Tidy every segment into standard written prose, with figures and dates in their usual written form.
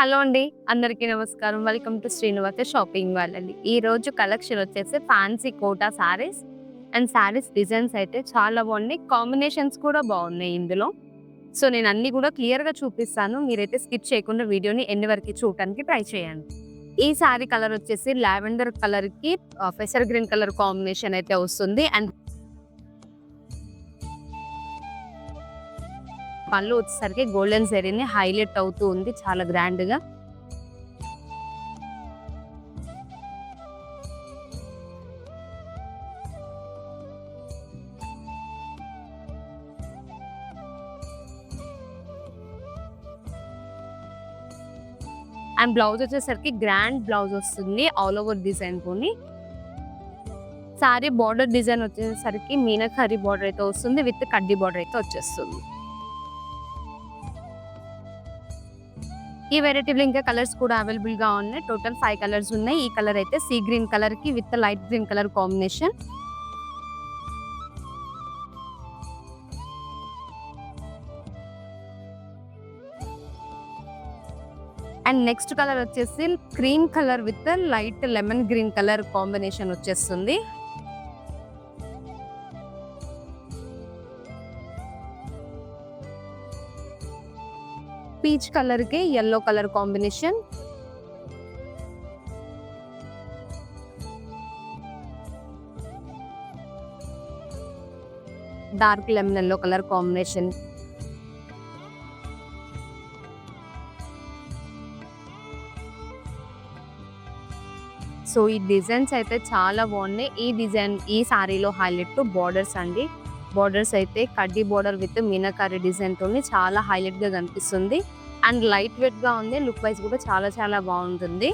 Hello అండి. అందరికీ నమస్కారం. వెల్కమ్ టు శ్రీనివాస షాపింగ్ వాళ్ళండి. ఈరోజు కలెక్షన్ వచ్చేసి fancy Kota sarees and sarees designs అయితే చాలా బాగున్నాయి. కాంబినేషన్స్ కూడా బాగున్నాయి ఇందులో. సో, నేను అన్నీ కూడా క్లియర్‌గా చూపిస్తాను. మీరైతే స్కిప్ చేయకుండా వీడియోని ఎండ్ వరకు చూడటానికి ట్రై చేయండి. ఈ సారీ కలర్ వచ్చేసి లావెండర్ కలర్‌కి పెసర్ గ్రీన్ కలర్ కాంబినేషన్ అయితే వస్తుంది. అండ్ పళ్ళు వచ్చేసరికి గోల్డెన్ జరీని హైలైట్ అవుతూ ఉంది చాలా గ్రాండ్‌గా. అండ్ బ్లౌజ్ వచ్చేసరికి గ్రాండ్ బ్లౌజ్ వస్తుంది ఆల్ ఓవర్ డిజైన్ తోని. సారీ బార్డర్ డిజైన్ వచ్చేసరికి మీనాకరి బార్డర్ అయితే వస్తుంది విత్ కడ్డీ బార్డర్ అయితే వచ్చేస్తుంది. ఈ వెరైటీలో ఇంకా కలర్స్ కూడా అవైలబుల్ గా ఉన్నాయి. టోటల్ 5 కలర్స్ ఉన్నాయి. ఈ కలర్ అయితే సీ గ్రీన్ కలర్ కి with light green colour combination. And next colour వచ్చేసి cream colour with light lemon green colour combination వచ్చేస్తుంది. పీచ్ కలర్ కి yellow colour combination. Dark lemon yellow colour combination. So ఈ designs అయితే చాలా బాగున్నాయి. ఈ సారీలో హైలైట్ బార్డర్స్ అండి. బార్డర్స్ అయితే కడ్డీ బార్డర్ విత్ మీనాకారి డిజైన్ తోని చాలా హైలైట్ గా కనిపిస్తుంది. అండ్ లైట్ వెయిట్ గా ఉంది. లుక్ వైజ్ కూడా చాలా బాగుంటుంది.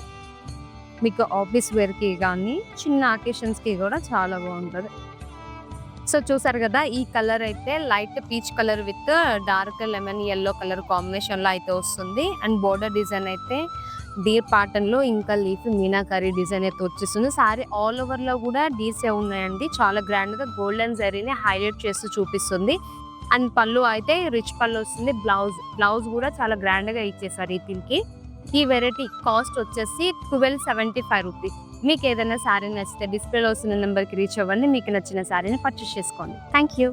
మీకు ఆఫీస్ వేర్ కి కానీ చిన్న అకేషన్స్ కి కూడా చాలా బాగుంటుంది. సో చూసారు కదా, ఈ కలర్ అయితే light peach colour with dark lemon yellow colour combination లో అయితే వస్తుంది. అండ్ బోర్డర్ డిజైన్ అయితే డీర్ ప్యాటర్న్ లో ఇంకా లీఫ్ మీనాకరీ డిజైన్ అయితే వచ్చేస్తుంది. సారీ ఆల్ ఓవర్ లో కూడా డీసే ఉన్నాయండి. చాలా గ్రాండ్ గా గోల్డెన్ జరీని హైలైట్ చేస్తూ చూపిస్తుంది. అండ్ పళ్ళు అయితే రిచ్ పళ్ళు వస్తుంది. బ్లౌజ్ కూడా చాలా గ్రాండ్ గా ఇచ్చేసారు ఈ దీనికి. ఈ వెరైటీ కాస్ట్ వచ్చేసి 1275 రూపీస్. మీకు ఏదైనా సారీ నచ్చితే డిస్ప్లేలో వస్తున్న నెంబర్ కి రీచ్ అవ్వండి. మీకు నచ్చిన సారీని పర్చేస్ చేసుకోండి. Thank you.